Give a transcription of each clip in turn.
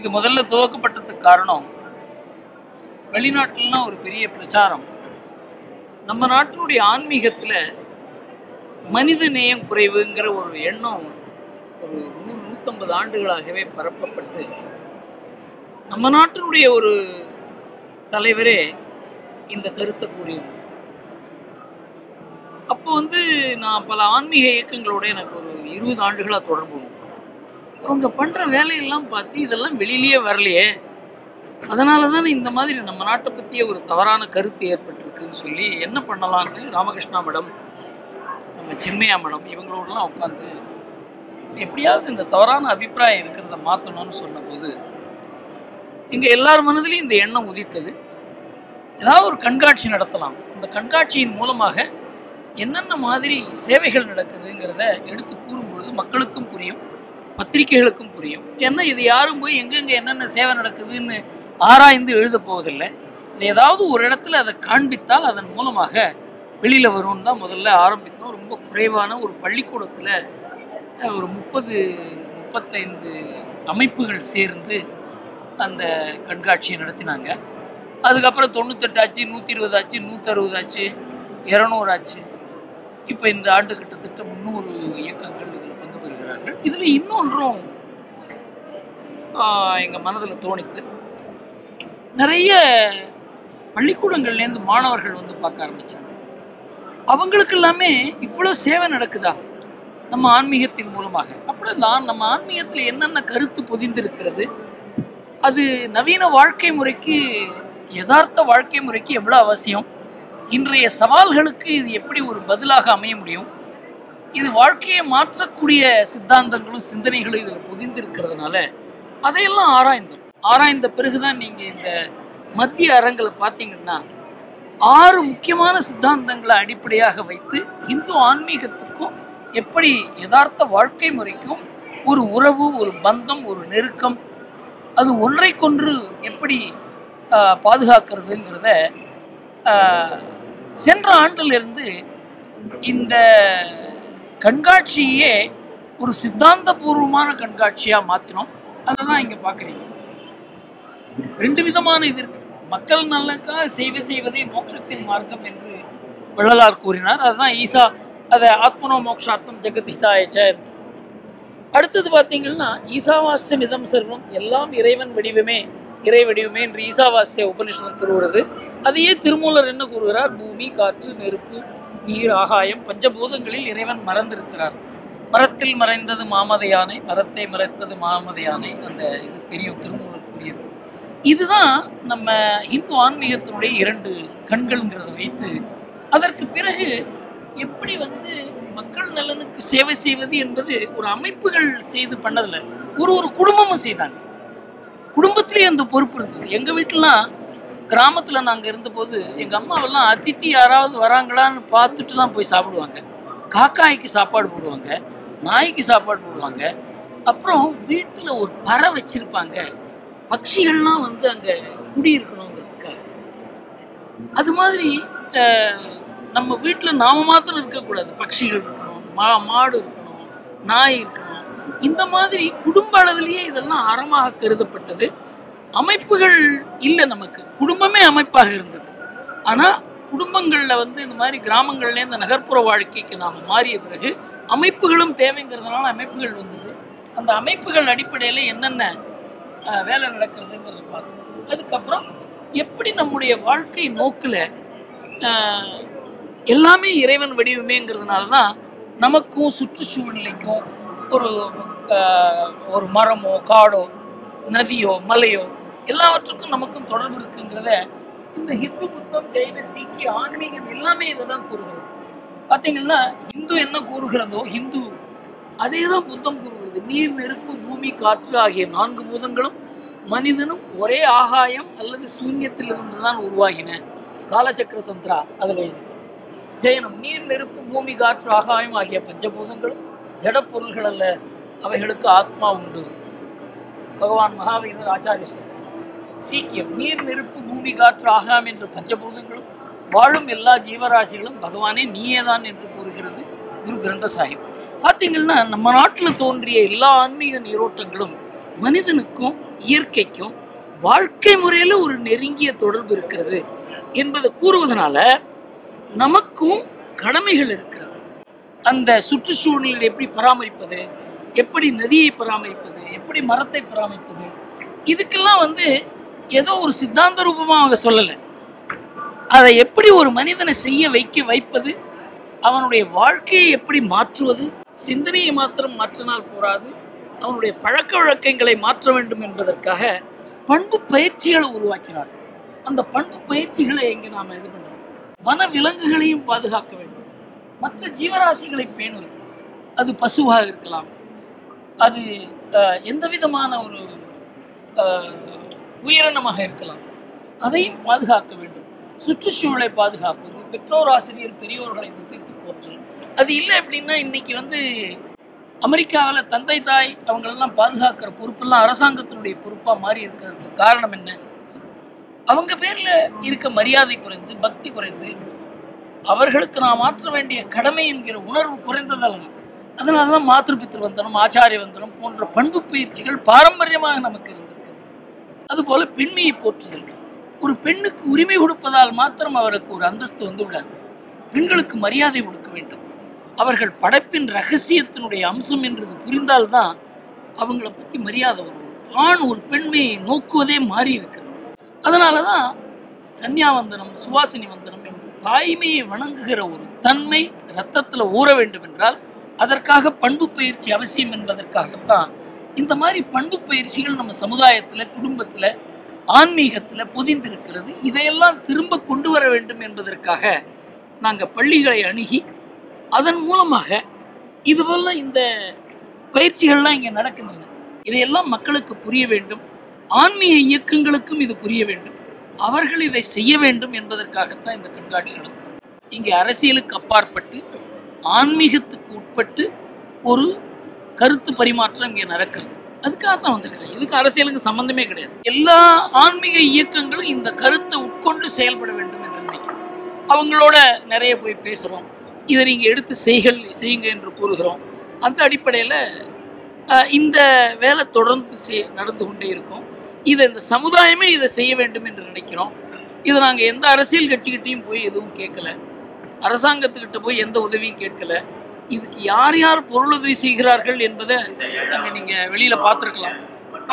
இது முதல்ல துவக்கப்பட்டதுக்கு காரணம் வெளிநாட்டிலாம் ஒரு பெரிய பிரச்சாரம். நம்ம நாட்டினுடைய ஆன்மீகத்தில் மனித நேயம் குறைவுங்கிற ஒரு எண்ணம் ஒரு 100-150 ஆண்டுகளாகவே பரப்பப்பட்டு நம்ம நாட்டினுடைய ஒரு தலைவரே இந்த கருத்தை கூறியது. அப்போ நான் பல ஆன்மீக இயக்கங்களோட எனக்கு ஒரு 20 ஆண்டுகளாக தொடர்பு உண்டு. அவங்க பண்ணுற வேலையெல்லாம் பார்த்து இதெல்லாம் வெளியிலேயே வரலையே, அதனால தான் இந்த மாதிரி நம்ம நாட்டை பற்றிய ஒரு தவறான கருத்து ஏற்பட்டிருக்குன்னு சொல்லி என்ன பண்ணலான்னு ராமகிருஷ்ணா மேடம், நம்ம சின்மயா மேடம் இவங்களோடலாம் உட்காந்து எப்படியாவது இந்த தவறான அபிப்பிராயம் இருக்கிறத மாற்றணும்னு சொன்னபோது எங்கள் எல்லார் மனதிலையும் இந்த எண்ணம் உதித்தது. ஏதாவது ஒரு கண்காட்சி நடத்தலாம், இந்த கண்காட்சியின் மூலமாக என்னென்ன மாதிரி சேவைகள் நடக்குதுங்கிறத எடுத்து கூறும்பொழுது மக்களுக்கும் புரியும், பத்திரிகைகளுக்கும் புரியும். ஏன்னா இது யாரும் போய் எங்கெங்கே என்னென்ன சேவை நடக்குதுன்னு ஆராய்ந்து எழுத போவதில்லை. இது ஏதாவது ஒரு இடத்துல அதை காண்பித்தால் அதன் மூலமாக வெளியில் வரும்னு தான் முதல்ல ஆரம்பித்தோம். ரொம்ப குறைவான ஒரு பள்ளிக்கூடத்தில் ஒரு 30-35 அமைப்புகள் சேர்ந்து அந்த கண்காட்சியை நடத்தினாங்க. அதுக்கப்புறம் 98 ஆச்சு, 120 ஆச்சு, 160 ஆச்சு, 200 ஆச்சு. இப்போ இந்த ஆண்டு கிட்டத்தட்ட 300 இயக்கங்கள் இதில் பங்கு பெறுகிறார்கள். இதில் இன்னொன்றும் எங்கள் மனதில் தோணித்து, நிறைய பள்ளிக்கூடங்கள்லேருந்து மாணவர்கள் பார்க்க ஆரம்பித்தாங்க. அவங்களுக்கு எல்லாமே இவ்வளோ சேவை நடக்குதா நம்ம ஆன்மீகத்தின் மூலமாக? அப்படிதான் நம்ம ஆன்மீகத்தில் என்னென்ன கருத்து பொதிந்திருக்கிறது, அது நவீன வாழ்க்கை முறைக்கு, யதார்த்த வாழ்க்கை முறைக்கு எவ்வளோ அவசியம், இன்றைய சவால்களுக்கு இது எப்படி ஒரு பதிலாக அமைய முடியும், இது வாழ்க்கையை மாற்றக்கூடிய சித்தாந்தங்களும் சிந்தனைகளும் இதில் பொதிந்திருக்கிறதுனால அதையெல்லாம் ஆராய்ந்த பிறகுதான் நீங்கள் இந்த மத்திய அரங்கில் பார்த்தீங்கன்னா 6 முக்கியமான சித்தாந்தங்களை அடிப்படையாக வைத்து இந்து ஆன்மீகத்துக்கும் எப்படி யதார்த்த வாழ்க்கை முறைக்கும் ஒரு உறவு, ஒரு பந்தம், ஒரு நெருக்கம், அது ஒன்றைக்கொன்று எப்படி பாதுகாக்கிறதுங்கிறத சென்ற ஆண்டிலிருந்து இந்த கண்காட்சியே ஒரு சித்தாந்தபூர்வமான கண்காட்சியாக மாற்றினோம். அதை தான் இங்கே பார்க்குறீங்க. 2 விதமான இது இருக்கு. மக்கள் நலனுக்காக சேவை செய்வதே மோட்சத்தின் மார்க்கம் என்று வள்ளலார் கூறினார். அதுதான் ஈசா, அதை ஆத்மனோ மோக்ஷார்த்தம் ஜெகதிதாயச்ச. அடுத்தது பார்த்தீங்கன்னா ஈசாவாஸ்யம் இதம் சர்வம், எல்லாம் இறைவன் வடிவமே, இறை வடிவமே என்று ஈசாவாஸ்ய உபனிஷதம் கூறுகிறது. அதையே திருமூலர் என்ன கூறுகிறார்? பூமி, காற்று, நெருப்பு, நீர், ஆகாயம், பஞ்சபூதங்களில் இறைவன் மறந்திருக்கிறார். மரத்தில் மறைந்தது மாமத யானை, மரத்தை மறைத்தது மாமத யானை. அந்த இது தெரியும், திருமூலர் கூறியது. இதுதான் நம்ம இந்து ஆன்மீகத்தினுடைய 2 கண்கள்ங்கிறத வைத்து அதற்கு பிறகு எப்படி மக்கள் நலனுக்கு சேவை செய்வது என்பது ஒரு அமைப்புகள் செய்து பண்ணதில்லை, ஒரு குடும்பமும் செய்தாங்க. குடும்பத்திலேயே அந்த பொறுப்பு இருந்தது. எங்கள் வீட்டிலாம் கிராமத்தில் நாங்கள் இருந்தபோது எங்கள் அம்மாவெல்லாம் அதித்தி யாராவது வராங்களான்னு பார்த்துட்டு தான் போய் சாப்பிடுவாங்க. காக்காய்க்கு சாப்பாடு போடுவாங்க, நாய்க்கு சாப்பாடு போடுவாங்க. அப்புறம் வீட்டில் ஒரு பறை வச்சிருப்பாங்க, பட்சிகள்லாம் அங்கே குடியிருக்கணுங்கிறதுக்காக. அது மாதிரி நம்ம வீட்டில் நாம மாத்திரம் இருக்கக்கூடாது, பட்சிகள் இருக்கணும், மாடு இருக்கணும், நாய் இருக்கணும். இந்த மாதிரி குடும்ப அளவிலேயே இதெல்லாம் அறமாக கருதப்பட்டது. அமைப்புகள் இல்லை, நமக்கு குடும்பமே அமைப்பாக இருந்தது. ஆனால் குடும்பங்களில் இந்த மாதிரி கிராமங்கள்லேருந்து நகர்ப்புற வாழ்க்கைக்கு நாம் மாறிய பிறகு அமைப்புகளும் தேவைங்கிறதுனால அமைப்புகள் வந்தது. அந்த அமைப்புகள் அடிப்படையில் என்னென்ன வேலை நடக்கிறதுங்கிறத பார்த்தோம். அதுக்கப்புறம் எப்படி நம்முடைய வாழ்க்கை நோக்கில் எல்லாமே இறைவன் வடிவமேங்கிறதுனால தான் நமக்கும் சுற்றுச்சூழ்நிலைக்கும் ஒரு மரமோ, காடோ, நதியோ, மலையோ எல்லாவற்றுக்கும் நமக்கும் தொடர்பு இருக்குங்கிறத இந்த ஹிந்து, புத்தம், ஜெயின, சீக்கிய ஆன்மீகம் எல்லாமே இதை தான் கூறுகிறது. பார்த்தீங்கன்னா இந்து என்ன கூறுகிறதோ ஹிந்து அதே தான் புத்தம் கூறுகிறது. நீர், நெருப்பு, பூமி, காற்று ஆகிய 4 பூதங்களும் மனிதனும் ஒரே ஆகாயம் அல்லது சூன்யத்திலிருந்து தான் உருவாகின. காலச்சக்கர தந்திரா அதில் எழுதி. ஜெயனம் நீர், நெருப்பு, பூமி, காற்று, ஆகாயம் ஆகிய பஞ்சபூதங்களும் ஜட பொருள்கள் அல்ல, அவைகளுக்கு ஆத்மா உண்டு. பகவான் மகாவீரர் ஆச்சாரிய சொல்றார். சீக்கியம் நீர், நெருப்பு, பூமி, காற்று, ஆகாயம் என்ற பஞ்சபூதங்களும் வாழும் எல்லா ஜீவராசிகளும் பகவானே நீயே தான் என்று கூறுகிறது குரு கிரந்த சாஹிப். பார்த்தீங்கன்னா நம்ம நாட்டில் தோன்றிய எல்லா ஆன்மீக நீரோட்டங்களும் மனிதனுக்கும் இயற்கைக்கும் வாழ்க்கை முறையில் ஒரு நெருங்கிய தொடர்பு இருக்கிறது என்பதை கூறுவதனால நமக்கும் கடமைகள் இருக்கிறது. அந்த சுற்றுச்சூழலை எப்படி பராமரிப்பது, எப்படி நதியை பராமரிப்பது, எப்படி மரத்தை பராமரிப்பது, இதுக்கெல்லாம் ஏதோ ஒரு சித்தாந்த ரூபமாக அவங்க சொல்லலை. அதை எப்படி ஒரு மனிதனை செய்ய வைப்பது, அவனுடைய வாழ்க்கையை எப்படி மாற்றுவது, சிந்தனையை மாத்திரம் மாற்றினால் போராது, அவனுடைய பழக்க வழக்கங்களை மாற்ற வேண்டும் என்பதற்காக பண்பு பயிற்சிகளை உருவாக்கினார். அந்த பண்பு பயிற்சிகளை எங்கே நாம் இது பண்ணுறோம்? வன விலங்குகளையும் பாதுகாக்க வேண்டும், மற்ற ஜீவராசிகளை பேணுவது, அது பசுவாக இருக்கலாம், அது எந்த விதமான ஒரு உயிரினமாக இருக்கலாம், அதையும் பாதுகாக்க வேண்டும். சுற்றுச்சூழலை பாதுகாப்பது, பெற்றோர் ஆசிரியர் பெரியோர்களை முத்தித்து போற்றல். அது இல்லை அப்படின்னா இன்னைக்கு அமெரிக்காவில் தந்தை தாய் அவங்களெல்லாம் பாதுகாக்கிற பொறுப்பெல்லாம் அரசாங்கத்தினுடைய பொறுப்பாக மாறி இருக்கிறதுக்கு காரணம் என்ன? அவங்க பேரில் இருக்க மரியாதை குறைந்து, பக்தி குறைந்து, அவர்களுக்கு நாம் மாற்ற வேண்டிய கடமை என்கிற உணர்வு குறைந்ததெல்லாம். அதனால தான் மாத்ரு பித்ருவந்தனம், ஆச்சாரிய வந்தனம் போன்ற பண்பு பயிற்சிகள் பாரம்பரியமாக நமக்கு இருந்திருக்கு. அதுபோல பெண்மையை போற்றுதல். ஒரு பெண்ணுக்கு உரிமை கொடுப்பதால் மாத்திரம் அவருக்கு ஒரு அந்தஸ்து விடாது. பெண்களுக்கு மரியாதை கொடுக்க வேண்டும். அவர்கள் படைப்பின் ரகசியத்தினுடைய அம்சம் என்றது புரிந்தால்தான் அவங்கள பற்றி மரியாதை வரும். ஆண் ஒரு பெண்மையை நோக்குவதே மாறி இருக்கிறது. அதனால தான் கன்யாவந்தனம், சுவாசினி வந்தனம் என்று தாய்மையை வணங்குகிற ஒரு தன்மை ரத்தத்தில் ஊற வேண்டும் என்றால் அதற்காக பண்பு பயிற்சி அவசியம் என்பதற்காகத்தான் இந்த மாதிரி பண்பு பயிற்சிகள் நம்ம சமுதாயத்தில், குடும்பத்தில், ஆன்மீகத்தில் பொதிந்திருக்கிறது. இதையெல்லாம் திரும்ப கொண்டு வர வேண்டும் என்பதற்காக நாங்கள் பள்ளிகளை அணுகி அதன் மூலமாக இதுபோல இந்த பயிற்சிகள்லாம் இங்கே நடக்கின்றன. இதையெல்லாம் மக்களுக்கு புரிய வேண்டும், ஆன்மீக இயக்கங்களுக்கும் இது புரிய வேண்டும், அவர்கள் இதை செய்ய வேண்டும் என்பதற்காகத்தான் இந்த கண்காட்சி நடத்துகிறோம். இங்கே அரசியலுக்கு அப்பாற்பட்டு ஆன்மீகத்துக்கு உட்பட்டு ஒரு கருத்து பரிமாற்றம் இங்கே நடக்கிறது. அதுக்காகத்தான் வந்திருக்கேன். இதுக்கு அரசியலுக்கு சம்பந்தமே கிடையாது. எல்லா ஆன்மீக இயக்கங்களும் இந்த கருத்தை உட்கொண்டு செயல்பட வேண்டும் என்று நினைக்கிறோம். அவங்களோட நிறைய போய் பேசுகிறோம். இதை நீங்கள் எடுத்து செய்யுங்க என்று கூறுகிறோம். அந்த அடிப்படையில் இந்த வேலை தொடர்ந்து நடந்து கொண்டே இருக்கும். இந்த சமுதாயமே இதை செய்ய வேண்டும் என்று நினைக்கிறோம். இதை நாங்கள் எந்த அரசியல் கட்சிக்கிட்டையும் போய் எதுவும் கேட்கல, அரசாங்கத்துக்கிட்ட போய் எந்த உதவியும் கேட்கல. இதுக்கு யார் யார் பொருளுதவி செய்கிறார்கள் என்பதை அங்கே நீங்கள் வெளியில் பார்த்துருக்கலாம்,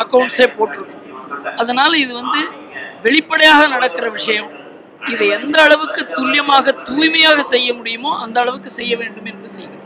அக்கௌண்ட்ஸே போட்டிருக்கோம். அதனால் இது வெளிப்படையாக நடக்கிற விஷயம். இதை எந்த அளவுக்கு துல்லியமாக தூய்மையாக செய்ய முடியுமோ அந்த அளவுக்கு செய்ய வேண்டும் என்று செய்கிறோம்.